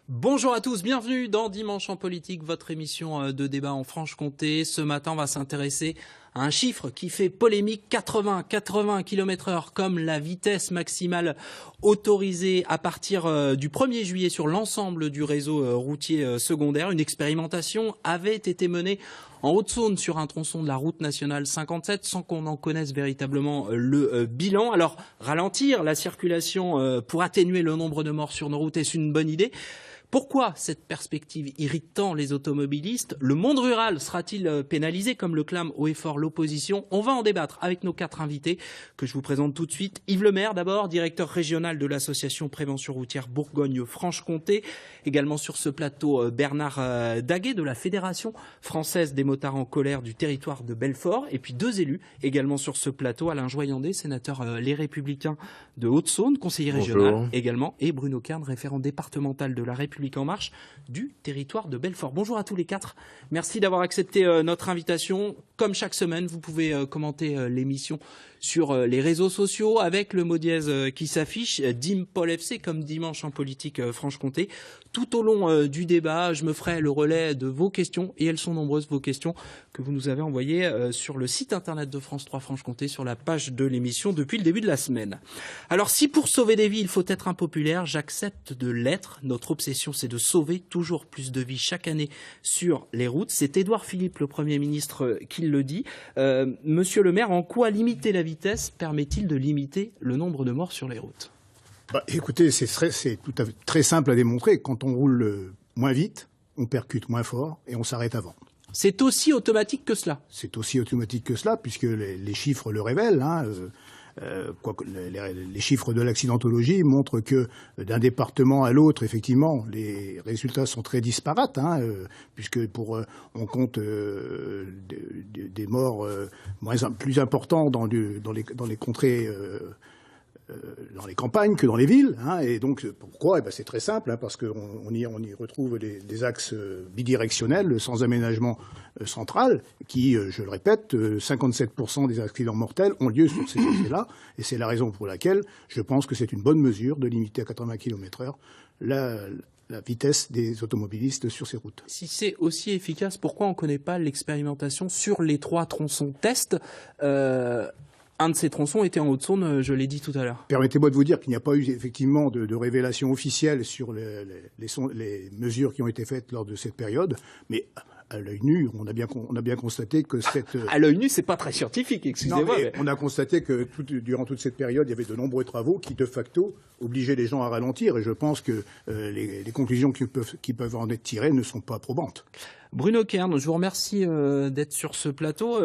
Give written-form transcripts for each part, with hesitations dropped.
Bonjour à tous, bienvenue dans Dimanche en politique, votre émission de débat en Franche-Comté. Ce matin, on va s'intéresser à un chiffre qui fait polémique, 80 km/h comme la vitesse maximale autorisée à partir du 1er juillet sur l'ensemble du réseau routier secondaire. Une expérimentation avait été menée en Haute-Saône sur un tronçon de la route nationale 57 sans qu'on en connaisse véritablement le bilan. Alors, ralentir la circulation pour atténuer le nombre de morts sur nos routes, est-ce une bonne idée ? Pourquoi cette perspective irrite tant les automobilistes? Le monde rural sera-t-il pénalisé comme le clame haut et fort l'opposition? On va en débattre avec nos 4 invités que je vous présente tout de suite. Yves Lemaire d'abord, directeur régional de l'association Prévention routière Bourgogne-Franche-Comté. Également sur ce plateau Bernard Daguet de la Fédération française des motards en colère du territoire de Belfort. Et puis 2 élus également sur ce plateau, Alain Joyandé, sénateur Les Républicains de Haute-Saône, conseiller régional également, et Bruno Kern, référent départemental de la République En Marche du territoire de Belfort. Bonjour à tous les 4. Merci d'avoir accepté notre invitation. Comme chaque semaine, vous pouvez commenter l'émission sur les réseaux sociaux avec le mot dièse qui s'affiche, DIMPOLFC comme Dimanche en politique Franche-Comté. Tout au long du débat, je me ferai le relais de vos questions, et elles sont nombreuses, vos questions que vous nous avez envoyées sur le site internet de France 3 Franche-Comté, sur la page de l'émission depuis le début de la semaine. Alors si pour sauver des vies, il faut être impopulaire, j'accepte de l'être. Notre obsession, c'est de sauver toujours plus de vies chaque année sur les routes. C'est Édouard Philippe, le Premier ministre, qui le dit. Monsieur le maire, en quoi limiter la vitesse permet-il de limiter le nombre de morts sur les routes? Écoutez, c'est tout à fait très simple à démontrer. Quand on roule moins vite, on percute moins fort et on s'arrête avant. C'est aussi automatique que cela? C'est aussi automatique que cela, puisque les chiffres le révèlent. Les chiffres de l'accidentologie montrent que d'un département à l'autre, effectivement, les résultats sont très disparates, puisque on compte des morts plus importants dans les contrées, dans les campagnes que dans les villes. Et donc pourquoi ? C'est très simple, parce qu'on y retrouve des axes bidirectionnels sans aménagement central qui, je le répète, 57% des accidents mortels ont lieu sur ces axes-là. Et c'est la raison pour laquelle je pense que c'est une bonne mesure de limiter à 80 km/h la vitesse des automobilistes sur ces routes. Si c'est aussi efficace, pourquoi on ne connaît pas l'expérimentation sur les 3 tronçons test? Un de ces tronçons était en Haute-Saône, je l'ai dit tout à l'heure. Permettez-moi de vous dire qu'il n'y a pas eu effectivement de révélation officielle sur les mesures qui ont été faites lors de cette période, mais à l'œil nu, on a bien constaté que cette... À l'œil nu, c'est pas très scientifique, excusez-moi. Non, mais on a constaté que durant toute cette période, il y avait de nombreux travaux qui, de facto, obligeaient les gens à ralentir, et je pense que les conclusions qui peuvent en être tirées ne sont pas probantes. Bruno Kern, je vous remercie d'être sur ce plateau.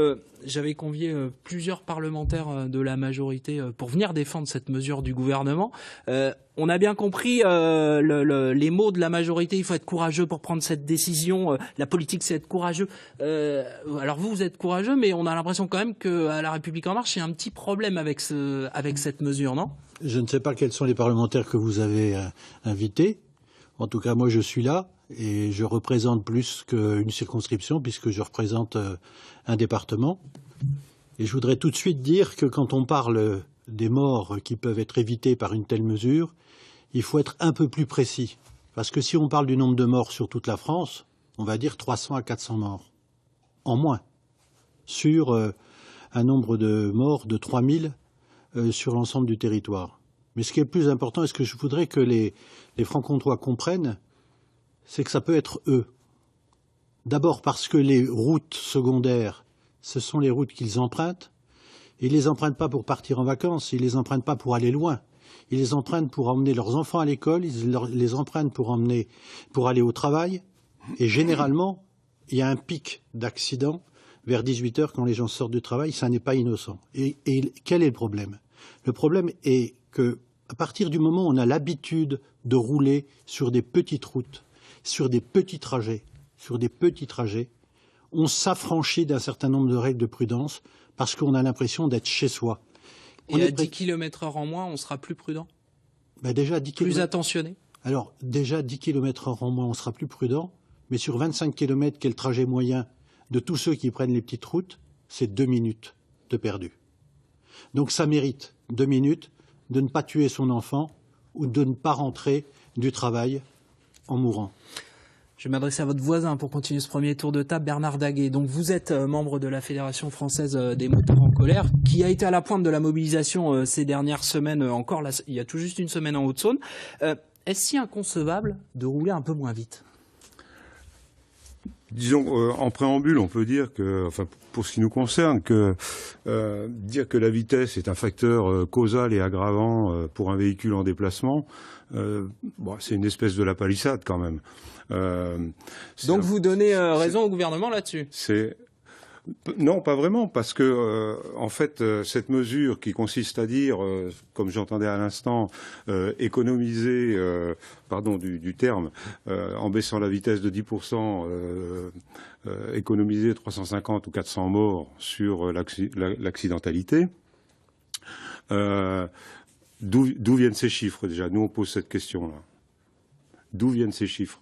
J'avais convié plusieurs parlementaires de la majorité pour venir défendre cette mesure du gouvernement. On a bien compris les mots de la majorité, il faut être courageux pour prendre cette décision. La politique, c'est être courageux. Alors vous êtes courageux, mais on a l'impression quand même qu'à la République En Marche, il y a un petit problème avec cette mesure, non? Je ne sais pas quels sont les parlementaires que vous avez invités. En tout cas, moi, je suis là. Et je représente plus qu'une circonscription, puisque je représente un département. Et je voudrais tout de suite dire que quand on parle des morts qui peuvent être évitées par une telle mesure, il faut être un peu plus précis. Parce que si on parle du nombre de morts sur toute la France, on va dire 300 à 400 morts, en moins, sur un nombre de morts de 3000 sur l'ensemble du territoire. Mais ce qui est le plus important, et ce que je voudrais que les Francs-Comtois comprennent, c'est que ça peut être eux. D'abord parce que les routes secondaires, ce sont les routes qu'ils empruntent. Ils ne les empruntent pas pour partir en vacances, ils ne les empruntent pas pour aller loin. Ils les empruntent pour emmener leurs enfants à l'école, ils les empruntent pour aller au travail. Et généralement, il y a un pic d'accidents vers 18 h quand les gens sortent du travail, ça n'est pas innocent. Et quel est le problème? Le problème est qu'à partir du moment où on a l'habitude de rouler sur des petites routes, sur des petits trajets, on s'affranchit d'un certain nombre de règles de prudence parce qu'on a l'impression d'être chez soi. Et à 10 km/h en moins, on sera plus prudent? Déjà 10 plus attentionné? Alors, déjà 10 km/h en moins, on sera plus prudent, mais sur 25 km, qui est le trajet moyen de tous ceux qui prennent les petites routes, c'est 2 minutes de perdu. Donc ça mérite 2 minutes de ne pas tuer son enfant ou de ne pas rentrer du travail en mourant. Je vais m'adresser à votre voisin pour continuer ce premier tour de table, Bernard Daguet. Donc vous êtes membre de la Fédération française des motards en colère, qui a été à la pointe de la mobilisation ces dernières semaines, encore là, il y a tout juste une semaine en Haute-Saône. Est-ce si inconcevable de rouler un peu moins vite ? Disons, en préambule, on peut dire que, enfin, pour ce qui nous concerne, que dire que la vitesse est un facteur causal et aggravant pour un véhicule en déplacement, c'est une espèce de la palissade quand même. Donc vous donnez raison au gouvernement là-dessus ? Non, pas vraiment, parce que en fait, cette mesure qui consiste à dire, comme j'entendais à l'instant, économiser, du terme, en baissant la vitesse de 10%, économiser 350 ou 400 morts sur l'accidentalité. D'où viennent ces chiffres déjà ? Nous, on pose cette question-là. D'où viennent ces chiffres ?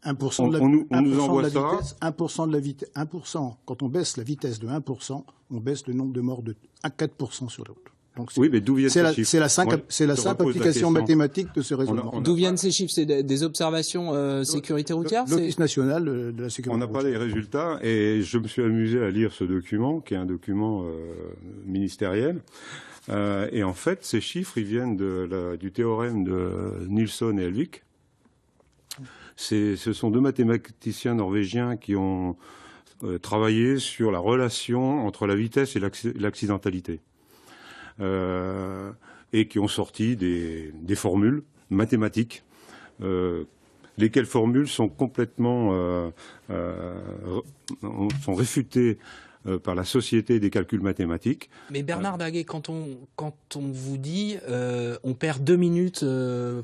1% de la, on nous 1% envoie de la ça. vitesse, 1% de la vitesse, 1%. Quand on baisse la vitesse de 1%, on baisse le nombre de morts de 4% sur la route. Donc oui, mais d'où viennent ces chiffres ? C'est la simple application mathématique de ce raisonnement. D'où viennent ces chiffres ? C'est des observations sécurité routière ? L'Office national de la sécurité routière. On n'a pas les résultats et je me suis amusé à lire ce document, qui est un document ministériel. Et en fait, ces chiffres, ils viennent du théorème de Nilsson et Helvig. Ce sont deux mathématiciens norvégiens qui ont travaillé sur la relation entre la vitesse et l'accidentalité. Et qui ont sorti des formules mathématiques, lesquelles formules sont complètement sont réfutées par la Société des calculs mathématiques. Mais Bernard Daguet, quand on vous dit on perd 2 minutes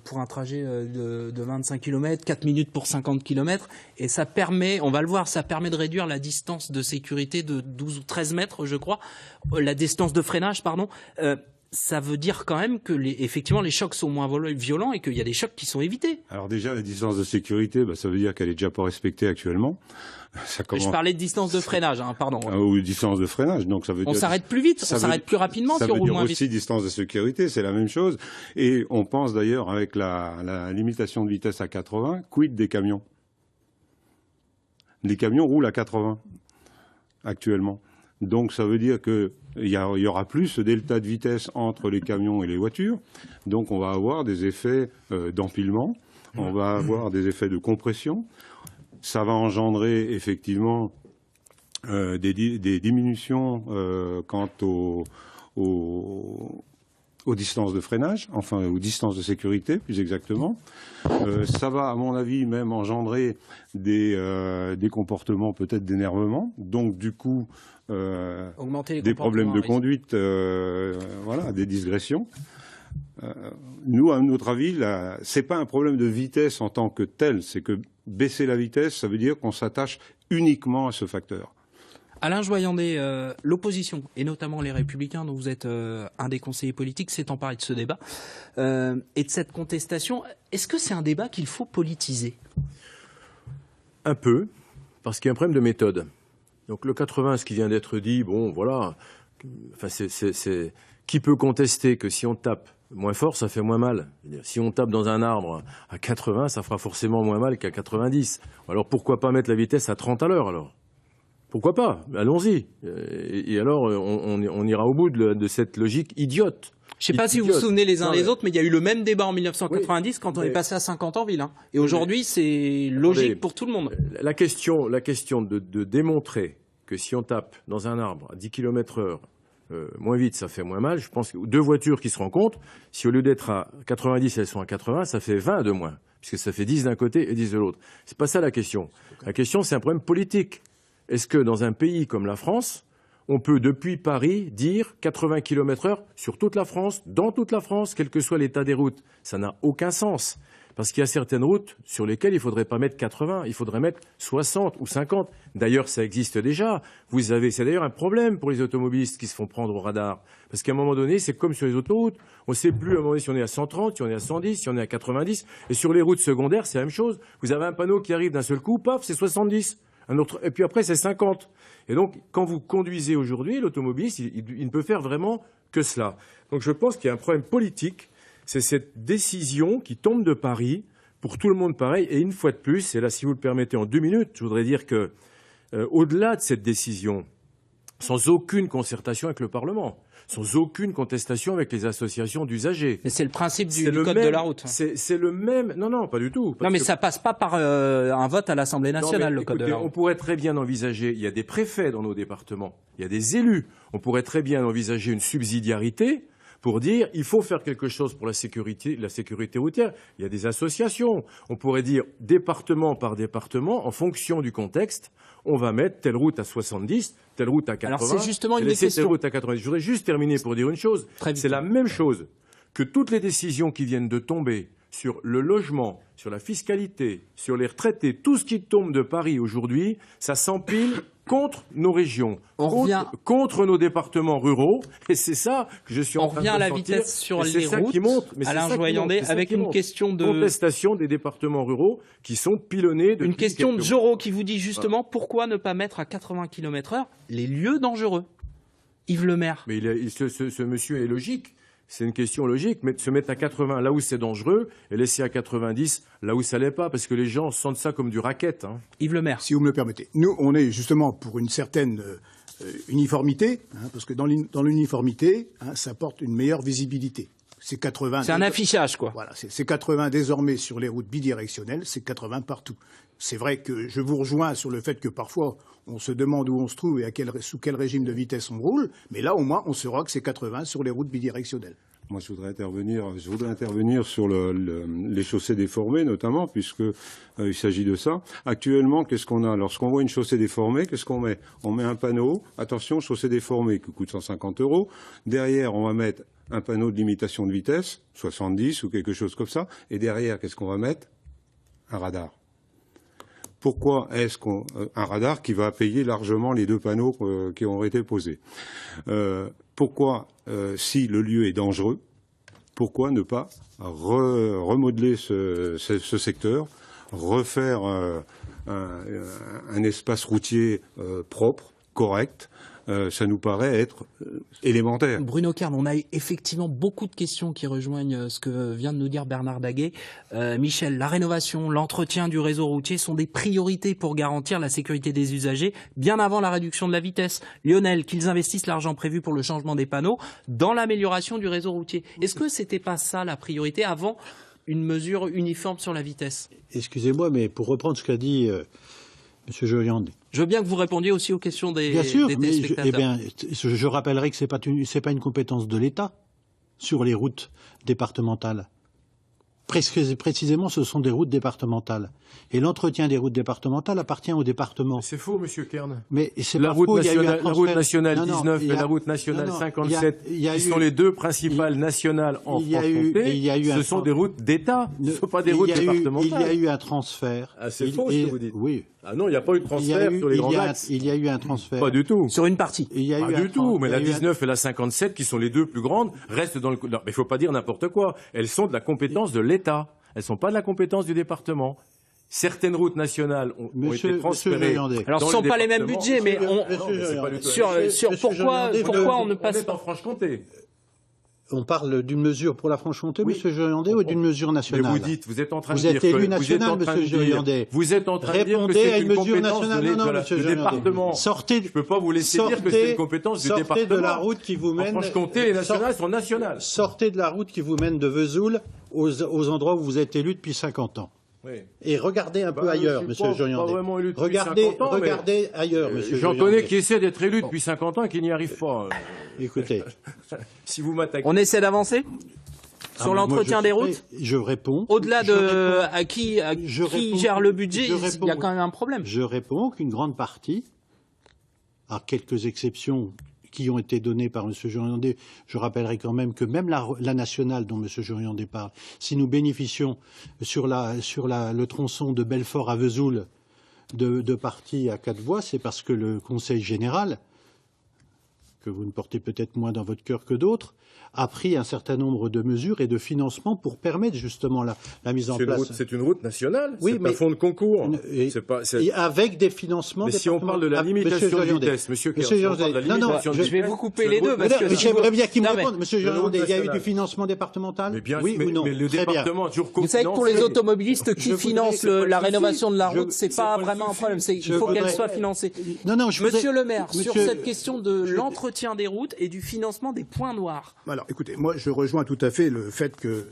pour un trajet de 25 km, 4 minutes pour 50 km, et ça permet, on va le voir, ça permet de réduire la distance de sécurité de 12 ou 13 mètres, je crois, la distance de freinage, pardon. Ça veut dire quand même que effectivement les chocs sont moins violents et qu'il y a des chocs qui sont évités. Alors déjà, la distance de sécurité, ça veut dire qu'elle est déjà pas respectée actuellement. Je parlais de distance de freinage, pardon. Ou distance de freinage, donc ça veut dire... On s'arrête plus vite, on s'arrête plus rapidement si on roule moins vite. Ça veut dire aussi distance de sécurité, c'est la même chose. Et on pense d'ailleurs avec la limitation de vitesse à 80, quid des camions ? Les camions roulent à 80 actuellement. Donc ça veut dire qu'il y aura plus ce delta de vitesse entre les camions et les voitures. Donc on va avoir des effets d'empilement, on va avoir des effets de compression. Ça va engendrer effectivement des diminutions quant aux distances de freinage, enfin aux distances de sécurité plus exactement. Ça va à mon avis même engendrer des comportements peut-être d'énervement, donc du coup des problèmes de conduite, des digressions. Nous, à notre avis, c'est pas un problème de vitesse en tant que tel, c'est que baisser la vitesse, ça veut dire qu'on s'attache uniquement à ce facteur. Alain Joyandet, l'opposition, et notamment les Républicains, dont vous êtes un des conseillers politiques, s'est emparé de ce débat et de cette contestation. Est-ce que c'est un débat qu'il faut politiser ? Un peu, parce qu'il y a un problème de méthode. Donc le 80, ce qui vient d'être dit, qui peut contester que si on tape moins fort, ça fait moins mal. Si on tape dans un arbre à 80, ça fera forcément moins mal qu'à 90. Alors pourquoi pas mettre la vitesse à 30 à l'heure alors ? Pourquoi pas ? Allons-y. Et alors on ira au bout de cette logique idiote. Je ne sais pas si vous vous souvenez les uns les autres, mais il y a eu le même débat en 1990 quand on est passé à 50 en ville. Et aujourd'hui, c'est logique pour tout le monde. La question de démontrer que si on tape dans un arbre à 10 km/h, moins vite, ça fait moins mal. Je pense que deux voitures qui se rencontrent, si au lieu d'être à 90, elles sont à 80, ça fait 20 de moins, puisque ça fait 10 d'un côté et 10 de l'autre. C'est pas ça la question. La question, c'est un problème politique. Est-ce que dans un pays comme la France, on peut depuis Paris dire 80 km/h sur toute la France, dans toute la France, quel que soit l'état des routes ? Ça n'a aucun sens. Parce qu'il y a certaines routes sur lesquelles il ne faudrait pas mettre 80, il faudrait mettre 60 ou 50. D'ailleurs, ça existe déjà. C'est d'ailleurs un problème pour les automobilistes qui se font prendre au radar. Parce qu'à un moment donné, c'est comme sur les autoroutes. On ne sait plus à un moment donné si on est à 130, si on est à 110, si on est à 90. Et sur les routes secondaires, c'est la même chose. Vous avez un panneau qui arrive d'un seul coup, paf, c'est 70. Et puis après, c'est 50. Et donc, quand vous conduisez aujourd'hui, l'automobiliste, il ne peut faire vraiment que cela. Donc je pense qu'il y a un problème politique. C'est cette décision qui tombe de Paris pour tout le monde pareil. Et une fois de plus, et là, si vous le permettez, en 2 minutes, je voudrais dire que, au-delà de cette décision, sans aucune concertation avec le Parlement, sans aucune contestation avec les associations d'usagers. Mais c'est le principe du code de la route. C'est le même. Non, pas du tout. Non, mais ça passe pas par un vote à l'Assemblée nationale, le code de la route. On pourrait très bien envisager, il y a des préfets dans nos départements, il y a des élus, on pourrait très bien envisager une subsidiarité pour dire il faut faire quelque chose pour la sécurité routière. Il y a des associations. On pourrait dire département par département, en fonction du contexte, on va mettre telle route à 70, telle route à 80. Alors c'est justement une des questions. Telle questions. route à 90. Je voudrais juste terminer pour dire une chose. C'est la même chose que toutes les décisions qui viennent de tomber sur le logement, sur la fiscalité, sur les retraités, tout ce qui tombe de Paris aujourd'hui, ça s'empile contre nos régions, contre nos départements ruraux, et c'est ça que je suis en train de ressentir. On revient à la vitesse sur les routes, Alain Joyandet, avec une question de contestation des départements ruraux qui sont pilonnés depuis une question de Joro qui vous dit justement pourquoi ne pas mettre à 80 km/h les lieux dangereux. Yves Lemaire. Mais ce monsieur est logique. C'est une question logique, mais de se mettre à 80 là où c'est dangereux et laisser à 90 là où ça l'est pas, parce que les gens sentent ça comme du racket. Hein. Yves Lemaire. Si vous me le permettez. Nous, on est justement pour une certaine uniformité, parce que dans l'uniformité, ça apporte une meilleure visibilité. C'est 80. C'est un affichage, quoi. Voilà, c'est 80 désormais sur les routes bidirectionnelles, c'est 80 partout. C'est vrai que je vous rejoins sur le fait que parfois on se demande où on se trouve et sous quel régime de vitesse on roule, mais là au moins on saura que c'est 80 sur les routes bidirectionnelles. Moi, je voudrais intervenir sur les chaussées déformées, notamment, puisque il s'agit de ça. Actuellement, qu'est-ce qu'on a? Lorsqu'on voit une chaussée déformée, qu'est-ce qu'on met? On met un panneau, attention, chaussée déformée, qui coûte 150 €. Derrière, on va mettre un panneau de limitation de vitesse, 70 ou quelque chose comme ça. Et derrière, qu'est-ce qu'on va mettre? Un radar. Pourquoi est-ce un radar qui va payer largement les 2 panneaux qui ont été posés? Pourquoi, si le lieu est dangereux, pourquoi ne pas remodeler ce secteur, refaire un espace routier propre, correct? Ça nous paraît être élémentaire. Bruno Kern, on a eu effectivement beaucoup de questions qui rejoignent ce que vient de nous dire Bernard Daguet. Michel, la rénovation, l'entretien du réseau routier sont des priorités pour garantir la sécurité des usagers, bien avant la réduction de la vitesse. Lionel, qu'ils investissent l'argent prévu pour le changement des panneaux dans l'amélioration du réseau routier. Est-ce que c'était pas ça la priorité avant une mesure uniforme sur la vitesse? Excusez-moi, mais pour reprendre ce qu'a dit Monsieur Joyandet. Je veux bien que vous répondiez aussi aux questions des Bien téléspectateurs. sûr, je rappellerai que c'est pas une compétence de l'État sur les routes départementales. Précisément, ce sont des routes départementales. Et l'entretien des routes départementales appartient au département. C'est faux, Monsieur Kern. Mais c'est la pas route faux, nationale, la route nationale 19 et la route nationale 57, qui sont les 2 principales nationales en Franche-Comté, ce sont des routes d'État, ce ne sont pas des routes départementales. Il y a eu un transfert. Ah, c'est faux, ce que vous dites. Oui. Ah non, il n'y a pas eu de transfert sur les grands axes. Il y a eu un transfert. Pas du tout. Sur une partie. Pas du tout. Mais la 19 et la 57, qui sont les 2 plus grandes, restent dans le... Non, mais il ne faut pas dire n'importe quoi. Elles sont de la compétence de l'État. Elles ne sont pas de la compétence du département. Certaines routes nationales ont été transférées. Alors, ce ne sont pas les mêmes budgets, mais pourquoi on ne passe pas en Franche-Comté? On parle d'une mesure pour la Franche-Comté, Monsieur Joyandet, ou d'une mesure nationale? Mais vous dites, vous êtes en train de dire que... Vous êtes élu national, Monsieur Joyandet. Vous êtes en train de dire que c'est une compétence du département. Je ne peux pas vous laisser dire que c'est une compétence du département. Sortez de la route qui vous mène... En Franche-Comté, les nationales sont nationales. Sortez de la route qui vous mène de Vesoul aux endroits où vous êtes élu depuis 50 ans. Oui. Et regardez un peu ailleurs, Monsieur Joyandet. Regardez ailleurs, Monsieur J'en connais qui essaient d'être élus depuis 50 ans et qui n'y arrivent pas. Écoutez. Si vous m'attaquez. On essaie d'avancer sur l'entretien des routes. Je réponds. Au-delà de qui gère le budget, il y a quand même un problème. Je réponds qu'une grande partie, à quelques exceptions qui ont été données par M. Joyandet, je rappellerai quand même que même la nationale dont M. Joyandet parle, si nous bénéficions sur le tronçon de Belfort à Vesoul de parties à 4 voies, c'est parce que le Conseil général que vous ne portez peut-être moins dans votre cœur que d'autres, a pris un certain nombre de mesures et de financements pour permettre justement la mise en place. C'est une route nationale, oui, c'est un fonds de concours. Et avec des financements. Mais si on parle de la limitation de vitesse, monsieur je vais vous couper les deux. Parce que j'aimerais bien qu'il me réponde. Monsieur Joyandet, il y a eu du financement départemental? Oui ou non? Mais le département a toujours cofinancé. Vous savez que pour les automobilistes qui financent la rénovation de la route, c'est pas vraiment un problème. Il faut qu'elle soit financée. Monsieur le maire, sur cette question de l'entretien des routes et du financement des points noirs. Alors, écoutez, moi, je rejoins tout à fait le fait que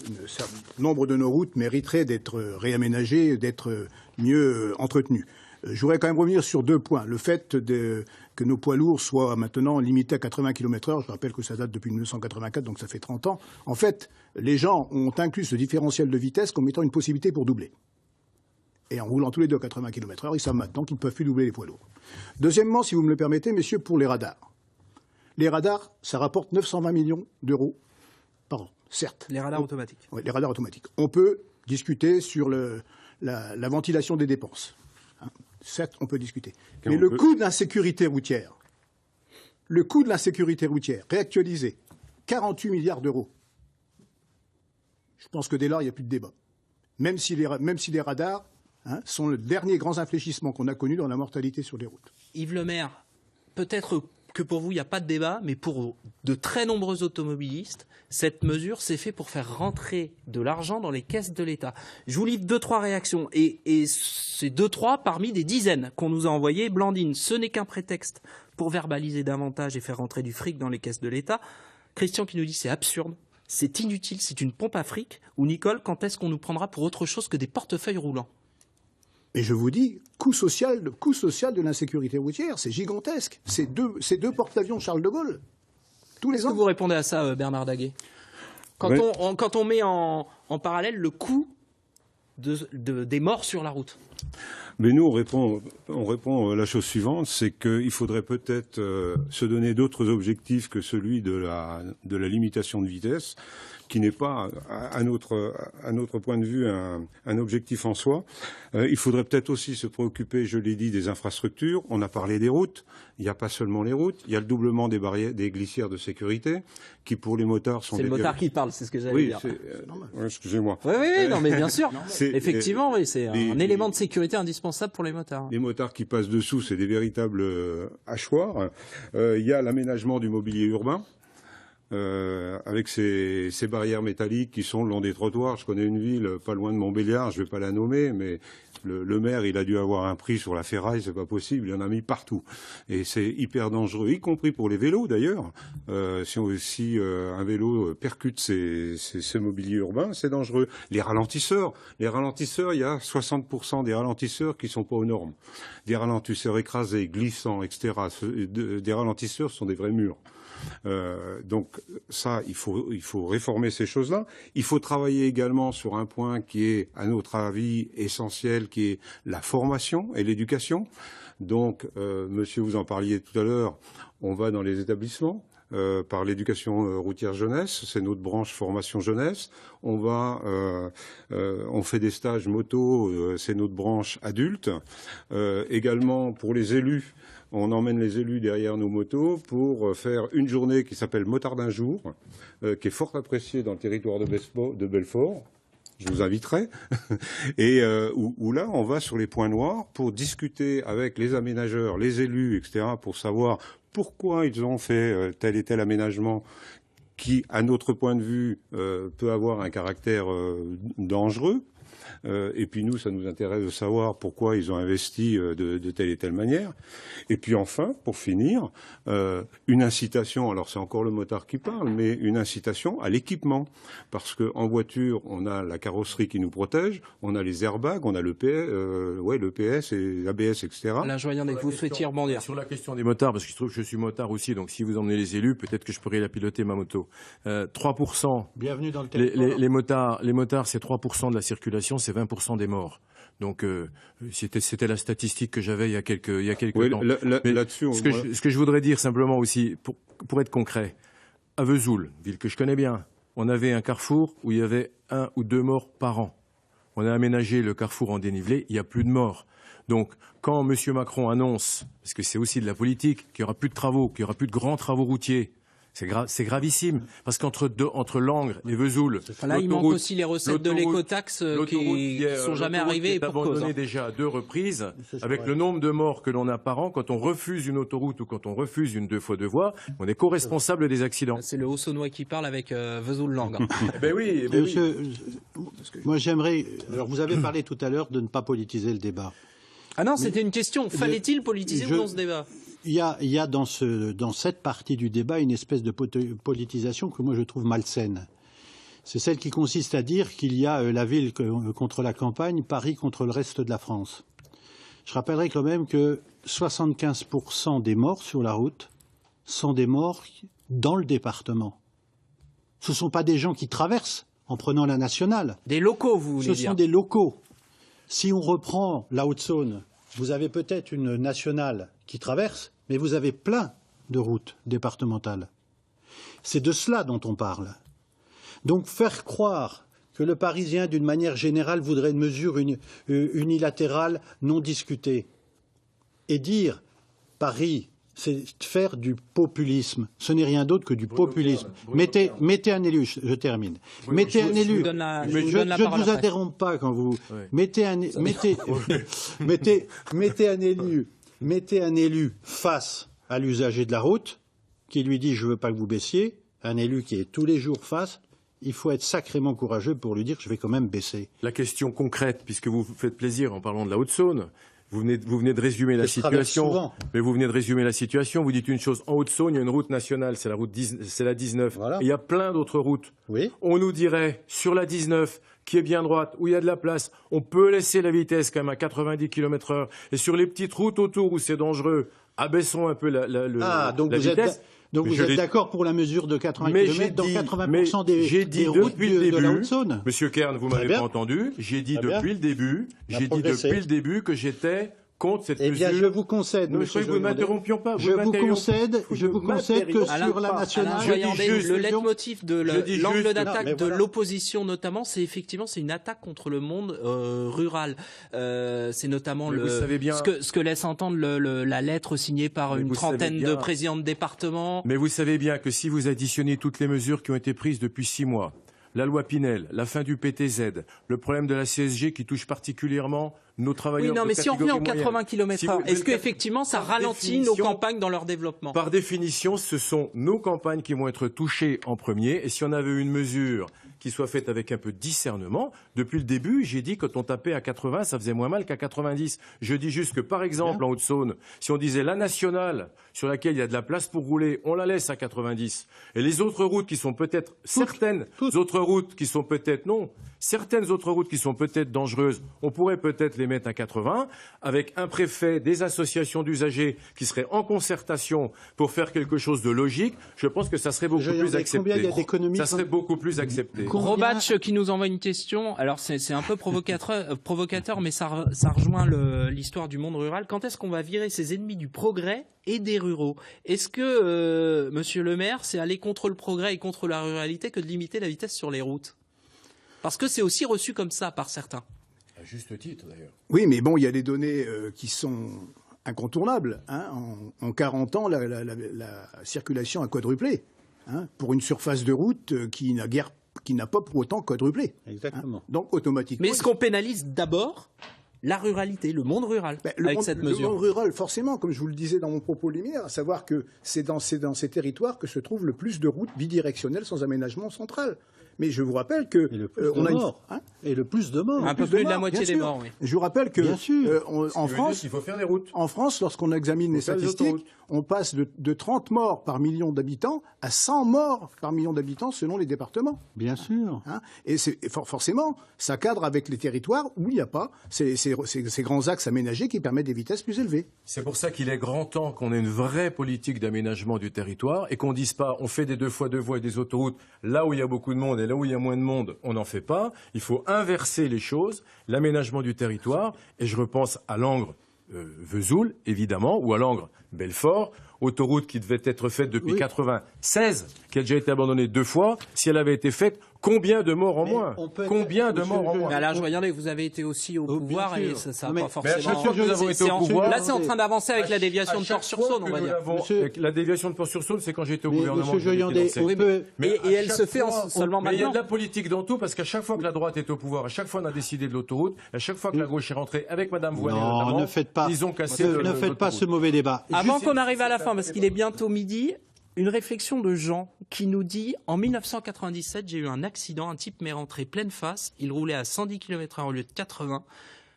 nombre de nos routes mériteraient d'être réaménagées, d'être mieux entretenues. Je voudrais quand même revenir sur 2 points. Le fait que nos poids lourds soient maintenant limités à 80 km/h, je rappelle que ça date depuis 1984, donc ça fait 30 ans. En fait, les gens ont inclus ce différentiel de vitesse comme étant une possibilité pour doubler. Et en roulant tous les deux à 80 km/h, ils savent maintenant qu'ils ne peuvent plus doubler les poids lourds. Deuxièmement, si vous me le permettez, messieurs, pour les radars. Les radars, ça rapporte 920 millions d'euros par an, certes. Les radars automatiques. Oui, les radars automatiques. On peut discuter sur la ventilation des dépenses. Hein. Certes, on peut discuter. Mais le coût de l'insécurité routière, réactualisé, 48 milliards d'euros. Je pense que dès lors, il n'y a plus de débat. Même si les radars sont le dernier grand infléchissement qu'on a connu dans la mortalité sur les routes. Yves Le Maire, peut-être que pour vous, il n'y a pas de débat, mais pour de très nombreux automobilistes, cette mesure s'est faite pour faire rentrer de l'argent dans les caisses de l'État. Je vous livre 2-3 réactions, et c'est 2-3 parmi des dizaines qu'on nous a envoyées. Blandine, ce n'est qu'un prétexte pour verbaliser davantage et faire rentrer du fric dans les caisses de l'État. Christian qui nous dit c'est absurde, c'est inutile, c'est une pompe à fric. Ou Nicole, quand est-ce qu'on nous prendra pour autre chose que des portefeuilles roulants? Et je vous dis, coût social de l'insécurité routière, c'est gigantesque. C'est deux porte-avions Charles de Gaulle, tous les ans. Est-ce que vous répondez à ça, Bernard Daguet? Quand on met en parallèle le coût des morts sur la route. Mais nous, on répond la chose suivante, c'est qu'il faudrait peut-être se donner d'autres objectifs que celui de la limitation de vitesse, qui n'est pas, à notre point de vue, un objectif en soi. Il faudrait peut-être aussi se préoccuper, je l'ai dit, des infrastructures. On a parlé des routes. Il n'y a pas seulement les routes. Il y a le doublement des barrières, des glissières de sécurité, qui pour les motards sont... C'est le motard qui parle, c'est ce que j'allais dire. Excusez-moi. Oui, non, mais bien sûr. Effectivement, oui, c'est un élément de sécurité indispensable pour les motards. Les motards qui passent dessous, c'est des véritables hachoirs. Il y a l'aménagement du mobilier urbain. Avec ces barrières métalliques qui sont le long des trottoirs. Je connais une ville pas loin de Montbéliard, je ne vais pas la nommer, mais le maire, il a dû avoir un prix sur la ferraille, c'est pas possible, il en a mis partout. Et c'est hyper dangereux, y compris pour les vélos d'ailleurs. Si un vélo percute ces mobiliers urbains, c'est dangereux. Les ralentisseurs, il y a 60% des ralentisseurs qui sont pas aux normes. Des ralentisseurs écrasés, glissants, etc. Des ralentisseurs sont des vrais murs. Donc ça, il faut réformer ces choses-là. Il faut travailler également sur un point qui est, à notre avis, essentiel, qui est la formation et l'éducation. Donc, monsieur, vous en parliez tout à l'heure, on va dans les établissements. Par l'éducation routière jeunesse, c'est notre branche formation jeunesse. On fait des stages moto, c'est notre branche adulte. Également pour les élus, on emmène les élus derrière nos motos pour faire une journée qui s'appelle Motard d'un jour, qui est fort appréciée dans le territoire de Belfort. Je vous inviterai. Et où là, on va sur les points noirs pour discuter avec les aménageurs, les élus, etc., pour savoir pourquoi ils ont fait tel et tel aménagement qui, à notre point de vue, peut avoir un caractère dangereux. Et puis nous, ça nous intéresse de savoir pourquoi ils ont investi de telle et telle manière. Et puis enfin, pour finir, une incitation, alors c'est encore le motard qui parle, mais une incitation à l'équipement. Parce qu'en voiture, on a la carrosserie qui nous protège, on a les airbags, on a le PS et l'ABS, etc. La Joyandet, vous souhaitiez rebondir. Sur la question des motards, parce qu'il se trouve que je suis motard aussi, donc si vous emmenez les élus, peut-être que je pourrais la piloter, ma moto. 3%. Bienvenue dans le territoire. Les motards, c'est 3% de la circulation, c'est 20% des morts. Donc c'était la statistique que j'avais il y a quelques temps. Là-dessus, ce que je voudrais dire simplement aussi, pour être concret, à Vesoul, ville que je connais bien, on avait un carrefour où il y avait 1 ou 2 morts par an. on a aménagé le carrefour en dénivelé, il n'y a plus de morts. Donc, quand M. Macron annonce, parce que c'est aussi de la politique, qu'il n'y aura plus de travaux, qu'il n'y aura plus de grands travaux routiers, c'est gravissime. Parce entre Langres et Vesoul, là, il manque aussi les recettes de l'écotaxe qui ne sont jamais arrivées. Est abandonnée déjà à 2 reprises, avec le nombre de morts que l'on a par an. Quand on refuse une autoroute ou quand on refuse une 2 fois 2 voies, on est co-responsable des accidents. C'est le Haut-Saônois qui parle avec Vesoul-Langres. Oui. Moi, j'aimerais... Alors, vous avez parlé tout à l'heure de ne pas politiser le débat. Ah non, c'était une question. Fallait-il politiser ou non ce débat ? Il y a dans cette partie du débat une espèce de politisation que moi je trouve malsaine. C'est celle qui consiste à dire qu'il y a la ville contre la campagne, Paris contre le reste de la France. Je rappellerai quand même que 75% des morts sur la route sont des morts dans le département. Ce ne sont pas des gens qui traversent en prenant la nationale. Des locaux, vous voulez dire ? Ce sont des locaux. Si on reprend la Haute-Saône, vous avez peut-être une nationale qui traverse, mais vous avez plein de routes départementales. C'est de cela dont on parle. Donc faire croire que le Parisien, d'une manière générale, voudrait une mesure unilatérale non discutée et dire Paris, c'est faire du populisme. Ce n'est rien d'autre que du populisme. Mettez un élu, je termine. Mettez un élu. Je ne vous interromps pas quand vous... Mettez un élu face à l'usager de la route qui lui dit « je ne veux pas que vous baissiez », un élu qui est tous les jours face, il faut être sacrément courageux pour lui dire « je vais quand même baisser ». La question concrète, puisque vous vous faites plaisir en parlant de la Haute-Saône, vous venez de résumer la situation. Mais vous venez de résumer la situation. Vous dites une chose. En Haute-Saône, il y a une route nationale, c'est la 19. Voilà. Et il y a plein d'autres routes. Oui. On nous dirait, sur la 19, qui est bien droite, où il y a de la place, on peut laisser la vitesse quand même à 90 km/h. Et sur les petites routes autour où c'est dangereux, abaissons un peu la vitesse. Donc vous êtes d'accord pour la mesure de 80 km dans 80% des routes de la Haute-Saône ? Monsieur Kern, vous m'avez pas entendu. J'ai dit depuis le début que j'étais contre cette mesure. Eh bien, je vous concède, monsieur. Vous ne m'interrompions pas. Je vous concède que sur la nationale... Le leitmotiv de l'angle d'attaque de l'opposition, notamment, c'est effectivement une attaque contre le monde rural. C'est notamment ce que laisse entendre la lettre signée par une trentaine de présidents de département. Mais vous savez bien que si vous additionnez toutes les mesures qui ont été prises depuis 6 mois, la loi Pinel, la fin du PTZ, le problème de la CSG qui touche particulièrement nos travailleurs. Oui, non, mais si on revient en 80 km/h, est-ce qu'effectivement ça ralentit nos campagnes dans leur développement ? Par définition, ce sont nos campagnes qui vont être touchées en premier. Et si on avait une mesure qui soit faite avec un peu de discernement, depuis le début, j'ai dit que quand on tapait à 80, ça faisait moins mal qu'à 90. Je dis juste que, par exemple, en Haute-Saône, si on disait la nationale, sur laquelle il y a de la place pour rouler, on la laisse à 90. Et les autres routes qui sont peut-être, certaines autres routes qui sont peut-être dangereuses, on pourrait peut-être les mettre à 80, avec un préfet, des associations d'usagers qui seraient en concertation pour faire quelque chose de logique. Je pense que ça serait beaucoup plus accepté. Ça serait beaucoup plus accepté. Robatch qui nous envoie une question. Alors c'est un peu provocateur, mais ça rejoint l'histoire du monde rural. Quand est-ce qu'on va virer ces ennemis du progrès et des ruraux ? Est-ce que Monsieur le maire, c'est aller contre le progrès et contre la ruralité que de limiter la vitesse sur les routes ? Parce que c'est aussi reçu comme ça par certains. À juste titre, d'ailleurs. Oui, mais bon, il y a des données qui sont incontournables. Hein. En 40 ans, la circulation a quadruplé. Hein, pour une surface de route qui n'a pas pour autant quadruplé. Exactement. Hein. Donc, automatiquement... Mais est-ce qu'on pénalise d'abord la ruralité, le monde rural, avec cette mesure ? Le monde rural, forcément, comme je vous le disais dans mon propos liminaire, à savoir que c'est dans ces territoires que se trouve le plus de routes bidirectionnelles sans aménagement central. Mais je vous rappelle que... Et le plus de morts. Et le plus de morts. Un peu plus de la moitié des morts, oui. Je vous rappelle que en France, il faut faire des routes. En France, lorsqu'on examine les statistiques, on passe de 30 morts par million d'habitants à 100 morts par million d'habitants selon les départements. Bien sûr. Hein, et forcément, ça cadre avec les territoires où il n'y a pas ces grands axes aménagés qui permettent des vitesses plus élevées. C'est pour ça qu'il est grand temps qu'on ait une vraie politique d'aménagement du territoire et qu'on ne dise pas on fait des 2 fois 2 voies et des autoroutes là où il y a beaucoup de monde et là où il y a moins de monde, on n'en fait pas. Il faut inverser les choses, l'aménagement du territoire, et je repense à Langres, Vesoul, évidemment, ou à Langres, Belfort, autoroute qui devait être faite depuis 96, qui a déjà été abandonnée 2 fois, si elle avait été faite, combien de morts en moins? Combien de morts en moins? Mais alors, regardez, vous avez été aussi au pouvoir et ça n'a pas forcément... à chaque fois que nous avons été au pouvoir... Là, c'est en train d'avancer avec la déviation de Port-sur-Saône, on va dire. La déviation de Port-sur-Saône, c'est quand j'étais au gouvernement. Monsieur Joyandet, et elle se fait seulement maintenant. Mais il y a de la politique dans tout, parce qu'à chaque fois que la droite est au pouvoir, à chaque fois on a décidé de l'autoroute, à chaque fois que la gauche est rentrée avec Madame Voynet notamment, ils ont cassé ne faites pas ce mauvais débat. Avant qu'on arrive à la fin, parce qu'il est bientôt midi, une réflexion de Jean qui nous dit « En 1997, j'ai eu un accident, un type m'est rentré pleine face, il roulait à 110 km/h au lieu de 80.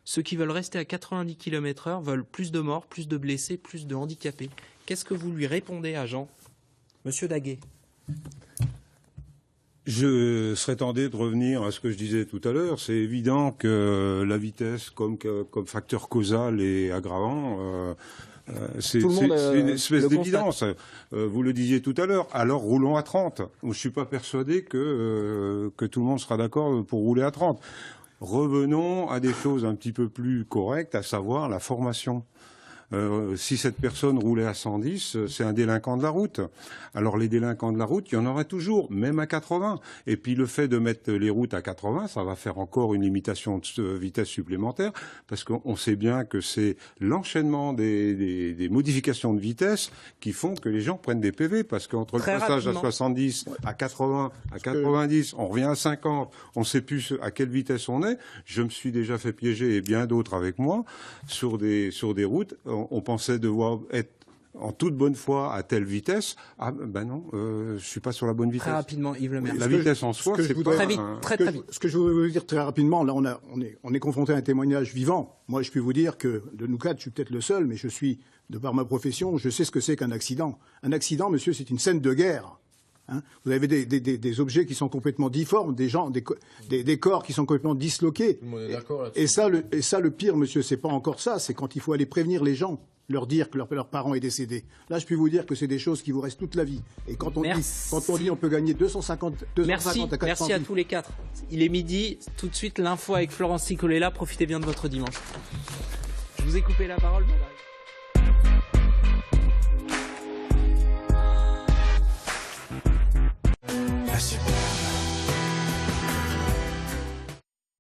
Ceux qui veulent rester à 90 km/h veulent plus de morts, plus de blessés, plus de handicapés. » Qu'est-ce que vous lui répondez à Jean? Monsieur Daguet. Je serais tenté de revenir à ce que je disais tout à l'heure. C'est évident que la vitesse comme facteur causal et aggravant... c'est une espèce d'évidence. Vous le disiez tout à l'heure. Alors roulons à 30. Je ne suis pas persuadé que tout le monde sera d'accord pour rouler à 30. Revenons à des choses un petit peu plus correctes, à savoir la formation. Si cette personne roulait à 110, c'est un délinquant de la route. Alors les délinquants de la route, il y en aurait toujours, même à 80. Et puis le fait de mettre les routes à 80, ça va faire encore une limitation de vitesse supplémentaire, parce qu'on sait bien que c'est l'enchaînement des modifications de vitesse qui font que les gens prennent des PV, parce qu'entre le passage à 70, à 80, à 90, on revient à 50, on ne sait plus à quelle vitesse on est. Je me suis déjà fait piéger, et bien d'autres avec moi, sur des routes. On pensait devoir être en toute bonne foi à telle vitesse. Ah ben non, je suis pas sur la bonne vitesse. Très rapidement, Yves Le Maire. La vitesse en soi, c'est pas... Très vite, très vite. Ce que je voudrais vous dire très rapidement, là on est confronté à un témoignage vivant. Moi je peux vous dire que de nous quatre, je suis peut-être le seul, mais je suis, de par ma profession, je sais ce que c'est qu'un accident. Un accident, monsieur, c'est une scène de guerre. Hein, vous avez des objets qui sont complètement difformes, des corps qui sont complètement disloqués. Et ça, le pire, monsieur, c'est pas encore ça. C'est quand il faut aller prévenir les gens, leur dire que leur parent est décédé. Là, je peux vous dire que c'est des choses qui vous restent toute la vie. Et quand on dit on peut gagner 250 à 400 Merci à tous les quatre. Il est midi. Tout de suite, l'info avec Florence Sicolella. Profitez bien de votre dimanche. Je vous ai coupé la parole. La super.